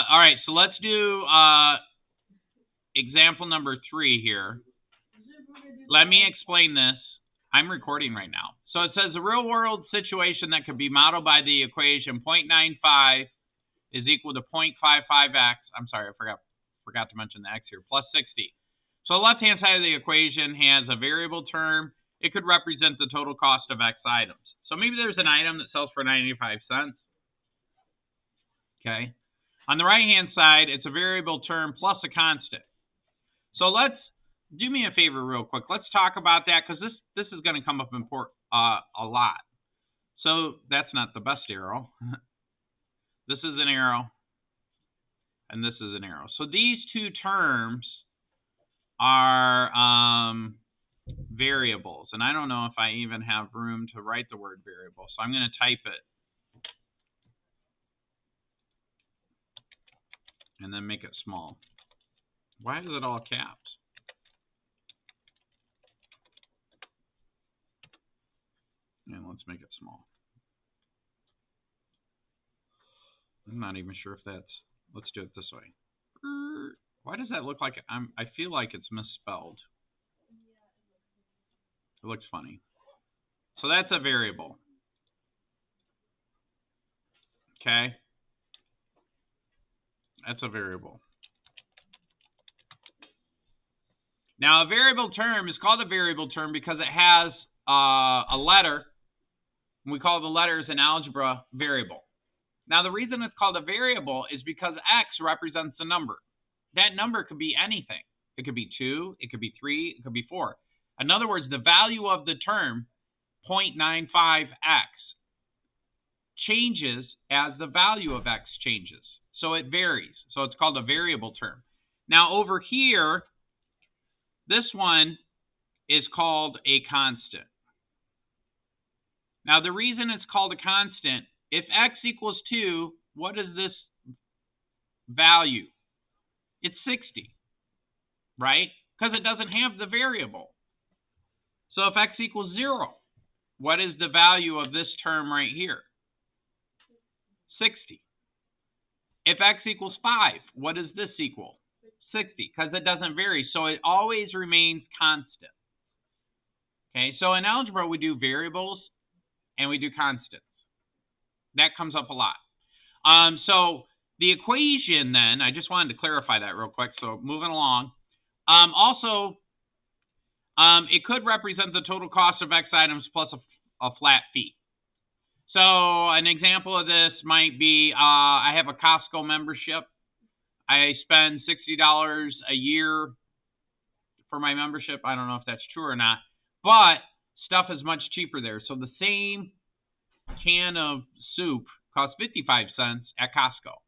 All right, so let's do example number 3 here. Let me explain this. I'm recording right now. So it says a real world situation that could be modeled by the equation 0.95 is equal to 0.55x. I'm sorry, I forgot to mention the x here, plus 60. So the left-hand side of the equation has a variable term. It could represent the total cost of x items. So maybe there's an item that sells for 95 cents. Okay. On the right-hand side, it's a variable term plus a constant. So let's do me a favor real quick. Let's talk about that because this is going to come up a lot. So that's not the best arrow. This is an arrow, and this is an arrow. So these two terms are variables, and I don't know if I even have room to write the word variable, so I'm going to type it and then make it small. Why is it all caps? And let's make it small. I'm not even sure if that's, let's do it this way. Why does that look like, I feel like it's misspelled. It looks funny. So that's a variable. Okay. That's a variable. Now, a variable term is called a variable term because it has a letter. We call the letters an algebra variable. Now, the reason it's called a variable is because x represents a number. That number could be anything. It could be 2, it could be 3, it could be 4. In other words, the value of the term 0.95x changes as the value of x changes. So it varies. So it's called a variable term. Now, over here, this one is called a constant. Now, the reason it's called a constant, if x equals 2, what is this value? It's 60, right? Because it doesn't have the variable. So if x equals 0, what is the value of this term right here? 60. If x equals 5, what does this equal? 60, because it doesn't vary. So it always remains constant. Okay, so in algebra, we do variables and we do constants. That comes up a lot. So the equation then, I just wanted to clarify that real quick, so moving along. It could represent the total cost of x items plus a flat fee. So an example of this might be I have a Costco membership. I spend $60 a year for my membership. I don't know if that's true or not, but stuff is much cheaper there. So the same can of soup costs 55 cents at Costco.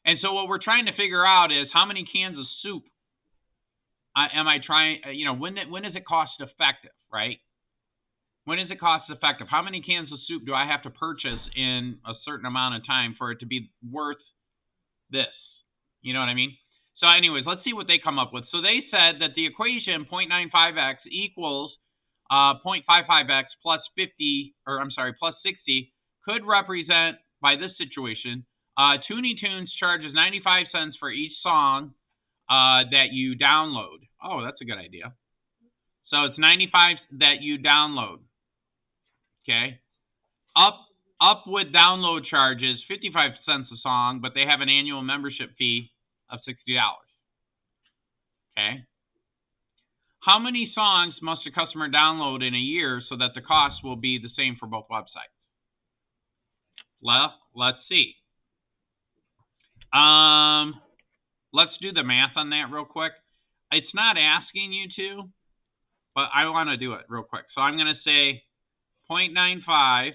And so what we're trying to figure out is how many cans of soup am I trying, when is it cost effective, right? When is it cost effective? How many cans of soup do I have to purchase in a certain amount of time for it to be worth this? You know what I mean? So anyways, let's see what they come up with. So they said that the equation 0.95x equals 0.55x plus 60 could represent, by this situation, Toonie Tunes charges 95 cents for each song that you download. Oh, that's a good idea. So it's 95 that you download. Okay. Up with download charges, 55 cents a song, but they have an annual membership fee of $60. Okay. How many songs must a customer download in a year so that the cost will be the same for both websites? Well, let's see. Let's do the math on that real quick. It's not asking you to, but I want to do it real quick. So I'm going to say 0.95x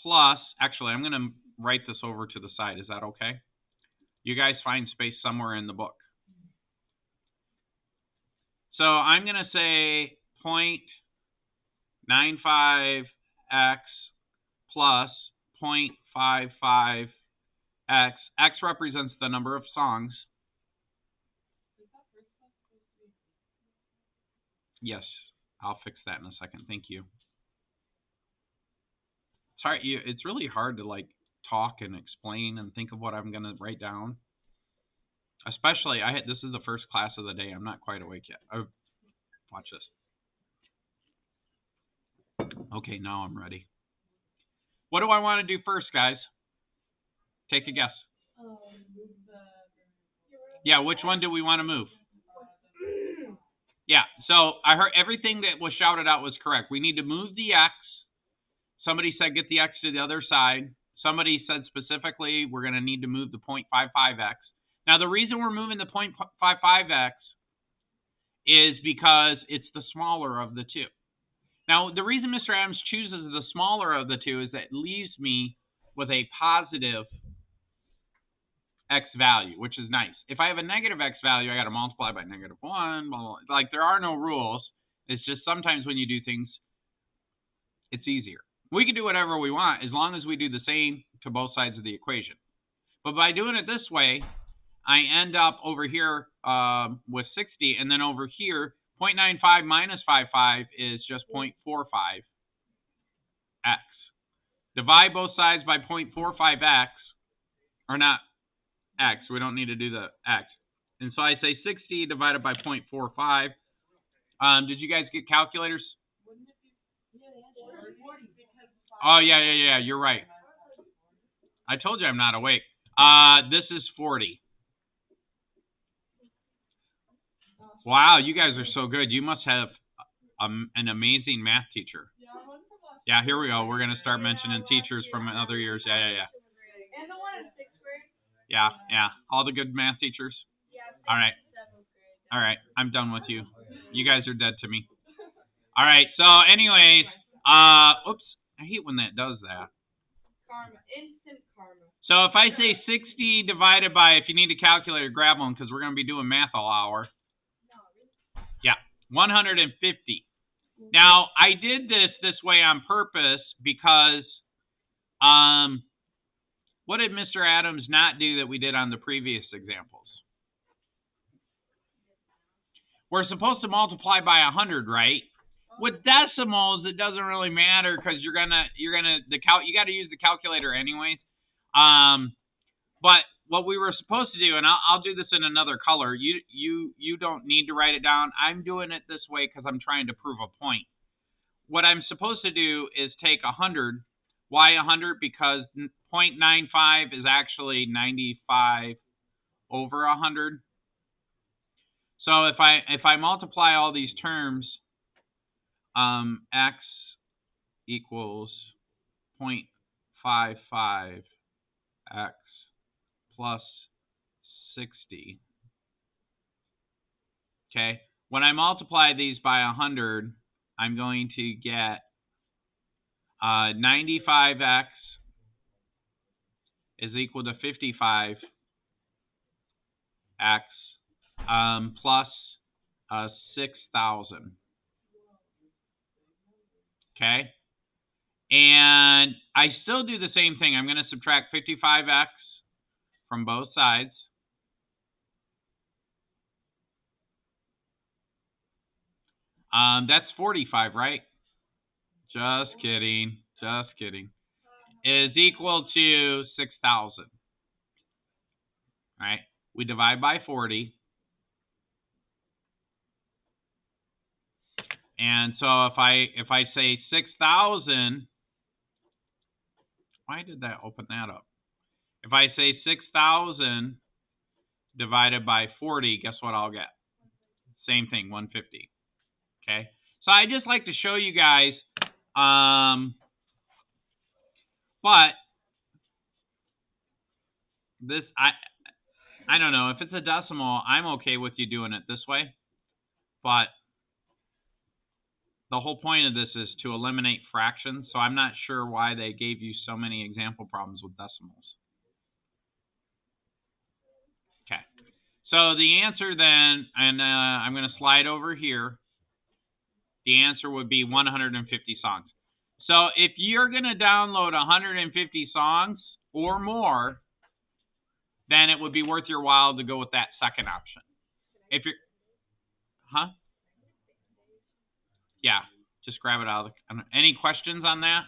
plus, actually, I'm going to write this over to the side. Is that okay? You guys find space somewhere in the book. So I'm going to say 0.95x plus 0.55x. X represents the number of songs. Yes, I'll fix that in a second. Thank you. Sorry, it's really hard to talk and explain and think of what I'm going to write down. Especially, this is the first class of the day. I'm not quite awake yet. Oh, watch this. Okay, now I'm ready. What do I want to do first, guys? Take a guess. Yeah, which one do we want to move? Yeah, so I heard everything that was shouted out was correct. We need to move the x. Somebody said get the x to the other side. Somebody said specifically we're going to need to move the 0.55x. Now, the reason we're moving the 0.55x is because it's the smaller of the two. Now, the reason Mr. Adams chooses the smaller of the two is that it leaves me with a positive x value, which is nice. If I have a negative x value, I got to multiply by -1, blah, blah, blah. Like, there are no rules. It's just sometimes when you do things, it's easier. We can do whatever we want as long as we do the same to both sides of the equation. But by doing it this way, I end up over here with 60, and then over here, 0.95 minus 55 is just 0.45x. Divide both sides by 0.45x, or not x. We don't need to do the x. And so I say 60 divided by 0.45. Did you guys get calculators? Oh, yeah. You're right. I told you I'm not awake. This is 40. Wow, you guys are so good. You must have an amazing math teacher. Yeah, here we go. We're going to start mentioning teachers from other years. Yeah. And the one in 6th grade. Yeah. All the good math teachers? All right. All right, I'm done with you. You guys are dead to me. All right, so anyways, oops, I hate when that does that. Karma, instant karma. So if I say 60 divided by, if you need a calculator, grab one because we're going to be doing math all hour. Yeah, 150. Now, I did this way on purpose because what did Mr. Adams not do that we did on the previous examples? We're supposed to multiply by 100, right? With decimals, it doesn't really matter because you got to use the calculator anyways. But what we were supposed to do, and I'll do this in another color. You don't need to write it down. I'm doing it this way because I'm trying to prove a point. What I'm supposed to do is take 100. Why 100? Because 0.95 is actually 95 over 100. So if I multiply all these terms, x equals 0.55 x plus 60. Okay, when I multiply these by 100, I'm going to get 95x is equal to 55x plus 6,000. Okay, and I still do the same thing. I'm going to subtract 55x from both sides. That's 45, right? Just kidding. Is equal to 6,000. Right? We divide by 40. And so if I say 6,000, why did that open that up? If I say 6,000 divided by 40, guess what I'll get? Same thing, 150. Okay? So I just like to show you guys, but this, I don't know. If it's a decimal, I'm okay with you doing it this way. But the whole point of this is to eliminate fractions, so I'm not sure why they gave you so many example problems with decimals. Okay, so the answer then, and I'm going to slide over here, the answer would be 150 songs. So if you're going to download 150 songs or more, then it would be worth your while to go with that second option. If you're, yeah, just grab it out of the, any questions on that?